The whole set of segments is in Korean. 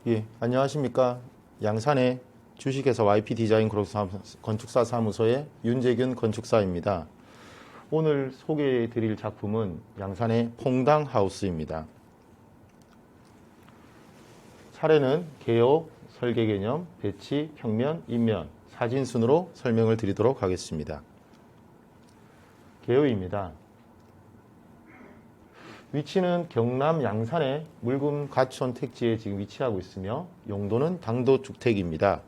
예, 안녕하십니까. 양산의 주식회사 YP 디자인 건축사 사무소의 윤재균 건축사입니다. 오늘 소개해 드릴 작품은 양산의 퐁당 하우스입니다. 차례는 개요, 설계 개념, 배치, 평면, 인면, 사진 순으로 설명을 드리도록 하겠습니다. 개요입니다. 위치는 경남 양산의 물금 가촌 택지에 지금 위치하고 있으며 용도는 당도주택입니다.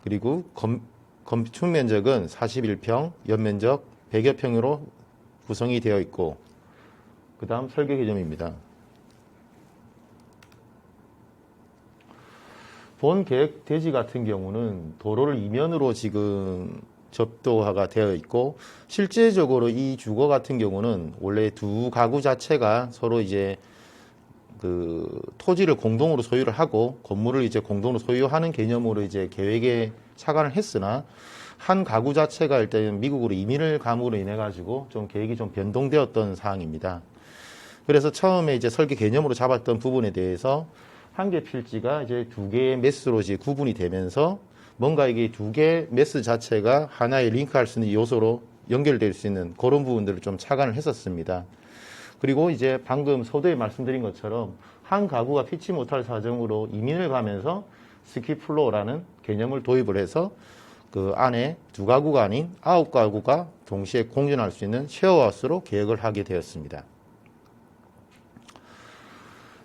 그리고 건축 면적은 41평, 연면적 100여 평으로 구성이 되어 있고 그 다음 설계 개념입니다. 본 계획 대지 같은 경우는 도로를 이면으로 지금 접도화가 되어 있고 실제적으로 이 주거 같은 경우는 원래 두 가구 자체가 서로 이제 그 토지를 공동으로 소유를 하고 건물을 이제 공동으로 소유하는 개념으로 이제 계획에 착안을 했으나 한 가구 자체가 일단 미국으로 이민을 감으로 인해 가지고 좀 계획이 좀 변동되었던 사항입니다. 그래서 처음에 이제 설계 개념으로 잡았던 부분에 대해서 한 개 필지가 이제 두 개의 매스로 이제 구분이 되면서 뭔가 이게 두 개의 매스 자체가 하나의 링크할 수 있는 요소로 연결될 수 있는 그런 부분들을 좀 착안을 했었습니다. 그리고 이제 방금 서두에 말씀드린 것처럼 한 가구가 피치 못할 사정으로 이민을 가면서 스키플로어라는 개념을 도입을 해서 그 안에 두 가구가 아닌 9가구가 동시에 공존할 수 있는 쉐어하우스로 계획을 하게 되었습니다.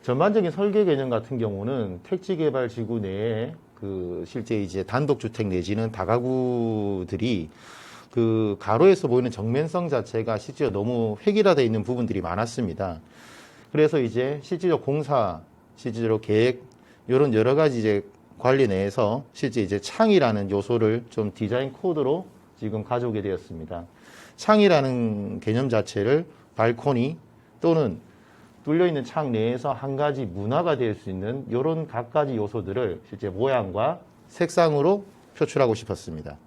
전반적인 설계 개념 같은 경우는 택지개발지구 내에 그 실제 이제 단독주택 내지는 다가구들이 그 가로에서 보이는 정면성 자체가 실제로 너무 획일화되어 있는 부분들이 많았습니다. 그래서 이제 실제로 공사, 실제로 계획 이런 여러 가지 이제 관리 내에서 실제 이제 창이라는 요소를 좀 디자인 코드로 지금 가져오게 되었습니다. 창이라는 개념 자체를 발코니 또는 뚫려있는 창 내에서 한 가지 문화가 될 수 있는 이런 갖가지 요소들을 실제 모양과 색상으로 표출하고 싶었습니다.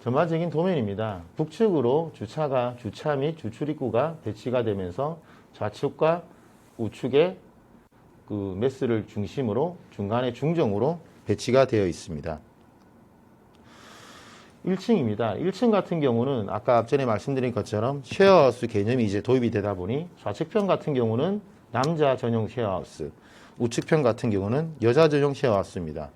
전반적인 도면입니다. 북측으로 주차 및 주출입구가 배치가 되면서 좌측과 우측에 그 매스를 중심으로 중간에 중정으로 배치가 되어 있습니다. 1층입니다. 1층 같은 경우는 아까 앞전에 말씀드린 것처럼 쉐어하우스 개념이 이제 도입이 되다 보니 좌측편 같은 경우는 남자 전용 쉐어하우스, 우측편 같은 경우는 여자 전용 쉐어하우스입니다.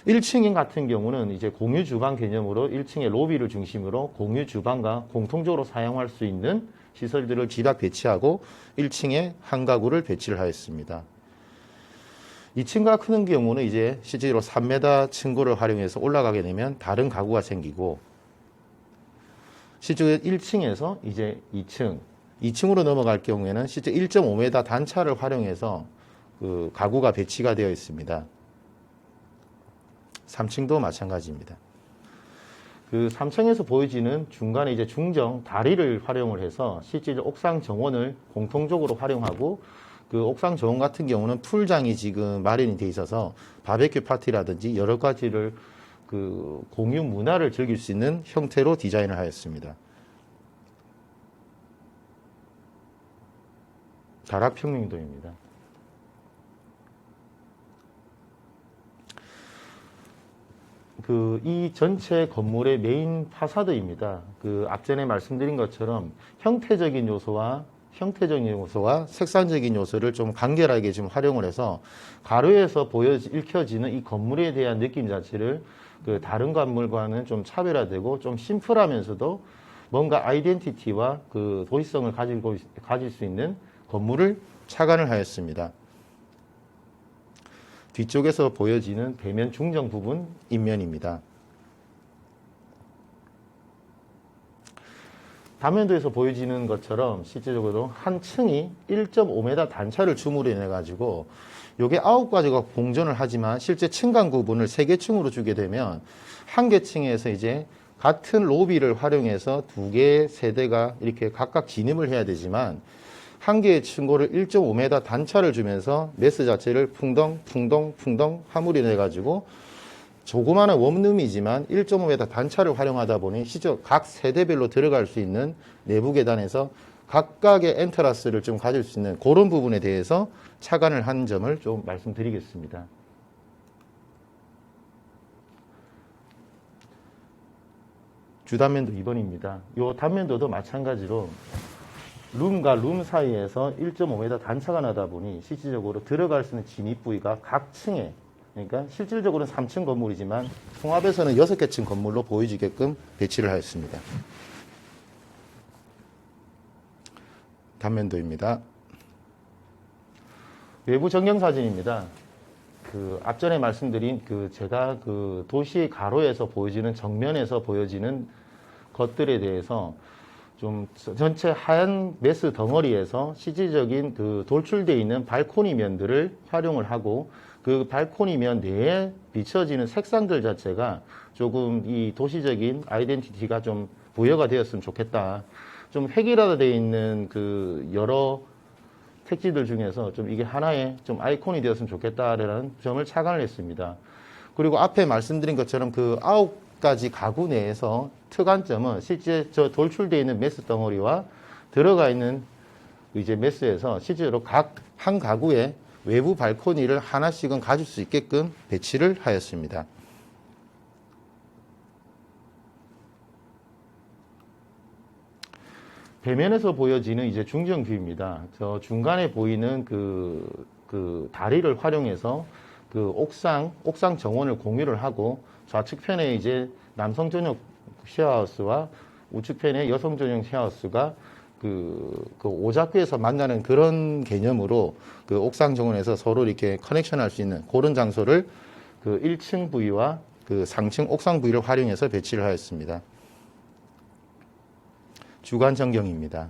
1층인 같은 경우는 이제 공유 주방 개념으로 1층의 로비를 중심으로 공유 주방과 공통적으로 사용할 수 있는 시설들을 집약 배치하고 1층에 한 가구를 배치를 하였습니다. 2층과 크는 경우는 이제 실제로 3m 층고를 활용해서 올라가게 되면 다른 가구가 생기고 실제 1층에서 이제 2층으로 넘어갈 경우에는 실제 1.5m 단차를 활용해서 그 가구가 배치가 되어 있습니다. 3층도 마찬가지입니다. 그 3층에서 보여지는 중간에 이제 중정 다리를 활용을 해서 실제 옥상 정원을 공통적으로 활용하고 그 옥상 정원 같은 경우는 풀장이 지금 마련이 돼 있어서 바베큐 파티라든지 여러 가지를 그 공유 문화를 즐길 수 있는 형태로 디자인을 하였습니다. 다락평면도입니다. 이 전체 건물의 메인 파사드입니다. 그 앞전에 말씀드린 것처럼 형태적인 요소와 색상적인 요소를 좀 간결하게 좀 활용을 해서 가로에서 읽혀지는 이 건물에 대한 느낌 자체를 그 다른 건물과는 좀 차별화되고 좀 심플하면서도 뭔가 아이덴티티와 그 도시성을 가질 수 있는 건물을 착안을 하였습니다. 뒤쪽에서 보여지는 배면 중정 부분 인면입니다. 단면도에서 보여지는 것처럼 실제적으로 한 층이 1.5m 단차를 줌으로 인해 가지고 요게 9가지가 공존을 하지만 실제 층간 구분을 3개 층으로 주게 되면 한 개 층에서 이제 같은 로비를 활용해서 두 개의 세대가 이렇게 각각 진입을 해야 되지만 한 개의 층고를 1.5m 단차를 주면서 매스 자체를 풍덩 함으로 인해 가지고 조그마한 원룸이지만 1.5m 단차를 활용하다 보니 실제 각 세대별로 들어갈 수 있는 내부 계단에서 각각의 엔트라스를 좀 가질 수 있는 그런 부분에 대해서 착안을 한 점을 좀 말씀드리겠습니다. 주단면도 2번입니다. 이 단면도도 마찬가지로 룸과 룸 사이에서 1.5m 단차가 나다 보니 실질적으로 들어갈 수 있는 진입 부위가 각 층에, 그러니까 실질적으로는 3층 건물이지만 통합에서는 6개 층 건물로 보여지게끔 배치를 하였습니다. 단면도입니다. 외부 전경 사진입니다. 앞전에 말씀드린 제가 도시의 가로에서 보여지는 정면에서 보여지는 것들에 대해서 좀 전체 하얀 메스 덩어리에서 실질적인 돌출되어 있는 발코니 면들을 활용을 하고 그 발코니 면 내에 비춰지는 색상들 자체가 조금 이 도시적인 아이덴티티가 좀 부여가 되었으면 좋겠다. 좀 획일화되어 있는 여러 택지들 중에서 좀 이게 하나의 좀 아이콘이 되었으면 좋겠다라는 점을 착안을 했습니다. 그리고 앞에 말씀드린 것처럼 9가지 가구 내에서 특안점은 실제 저 돌출되어 있는 메스 덩어리와 들어가 있는 이제 메스에서 실제로 각 한 가구에 외부 발코니를 하나씩은 가질 수 있게끔 배치를 하였습니다. 배면에서 보여지는 이제 중정뷰입니다. 저 중간에 보이는 다리를 활용해서 옥상 정원을 공유를 하고 좌측편에 이제 남성 전용 쉐어하우스와 우측편에 여성 전용 쉐어하우스가 오잡구에서 만나는 그런 개념으로 옥상 정원에서 서로 이렇게 커넥션 할 수 있는 그런 장소를 1층 부위와 상층 옥상 부위를 활용해서 배치를 하였습니다. 주간 전경입니다.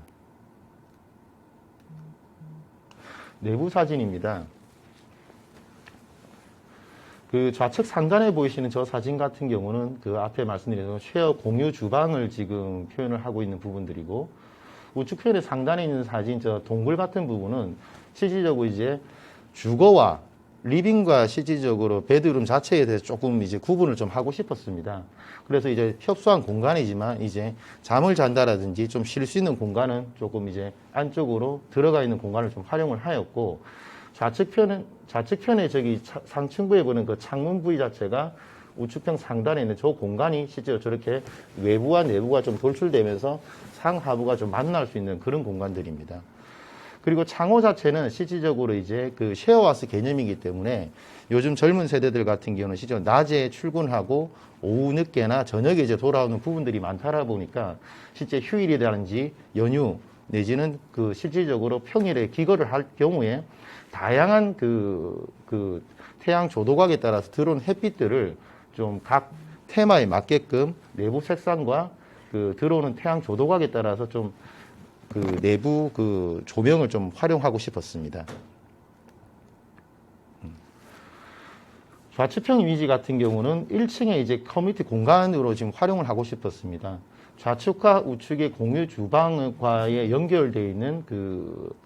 내부 사진입니다. 좌측 상단에 보이시는 저 사진 같은 경우는 앞에 말씀드린 쉐어 공유 주방을 지금 표현을 하고 있는 부분들이고, 우측편의 상단에 있는 사진 저 동굴 같은 부분은 실질적으로 이제 주거와 리빙과 실질적으로 베드룸 자체에 대해서 조금 이제 구분을 좀 하고 싶었습니다. 그래서 이제 협소한 공간이지만 이제 잠을 잔다라든지 좀 쉴 수 있는 공간은 조금 이제 안쪽으로 들어가 있는 공간을 좀 활용을 하였고, 좌측편에 저기 상층부에 보는 창문 부위 자체가 우측편 상단에 있는 저 공간이 실제로 저렇게 외부와 내부가 좀 돌출되면서 상하부가 좀 만날 수 있는 그런 공간들입니다. 그리고 창호 자체는 실질적으로 이제 쉐어하우스 개념이기 때문에 요즘 젊은 세대들 같은 경우는 실제로 낮에 출근하고 오후 늦게나 저녁에 이제 돌아오는 부분들이 많다 보니까 실제 휴일이라든지 연휴 내지는 실질적으로 평일에 기거를 할 경우에 다양한 태양 조도각에 따라서 들어온 햇빛들을 좀 각 테마에 맞게끔 내부 색상과 들어오는 태양 조도각에 따라서 좀 내부 조명을 좀 활용하고 싶었습니다. 좌측형 이미지 같은 경우는 1층에 이제 커뮤니티 공간으로 지금 활용을 하고 싶었습니다. 좌측과 우측의 공유 주방과의 연결되어 있는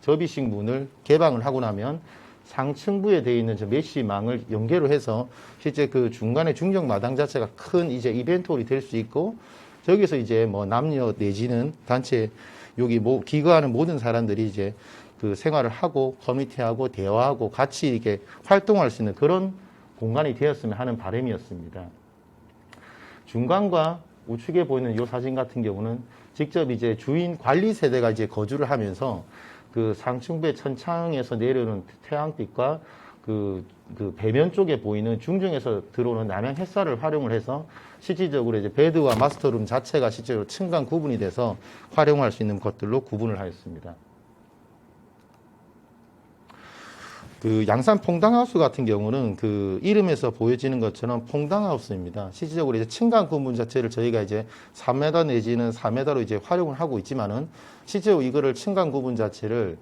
접이식 문을 개방을 하고 나면 상층부에 되어 있는 저 메쉬망을 연계로 해서 실제 중간에 중정 마당 자체가 큰 이제 이벤트홀이 될 수 있고, 저기서 이제 뭐 남녀 내지는 단체 여기 기거하는 모든 사람들이 이제 생활을 하고 커뮤니티하고 대화하고 같이 이렇게 활동할 수 있는 그런 공간이 되었으면 하는 바람이었습니다. 중간과 우측에 보이는 이 사진 같은 경우는 직접 이제 주인 관리 세대가 이제 거주를 하면서 상층부의 천창에서 내려오는 태양빛과 배면 쪽에 보이는 중정에서 들어오는 남양 햇살을 활용을 해서 실질적으로 이제 베드와 마스터룸 자체가 실제로 층간 구분이 돼서 활용할 수 있는 것들로 구분을 하였습니다. 양산 퐁당하우스 같은 경우는 이름에서 보여지는 것처럼 퐁당하우스입니다. 실질적으로 이제 층간 구분 자체를 저희가 이제 3m 내지는 4m로 이제 활용을 하고 있지만은 실제로 이거를 층간 구분 자체를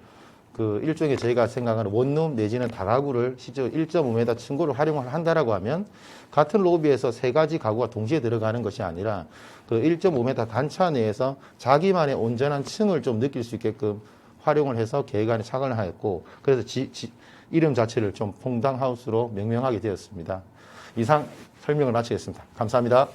일종의 저희가 생각하는 원룸 내지는 다가구를 실제로 1.5m 층고를 활용을 한다라고 하면 같은 로비에서 3가지 가구가 동시에 들어가는 것이 아니라 1.5m 단차 내에서 자기만의 온전한 층을 좀 느낄 수 있게끔 활용을 해서 계획안에 착안을 하였고, 그래서 이름 자체를 좀 퐁당하우스로 명명하게 되었습니다. 이상 설명을 마치겠습니다. 감사합니다.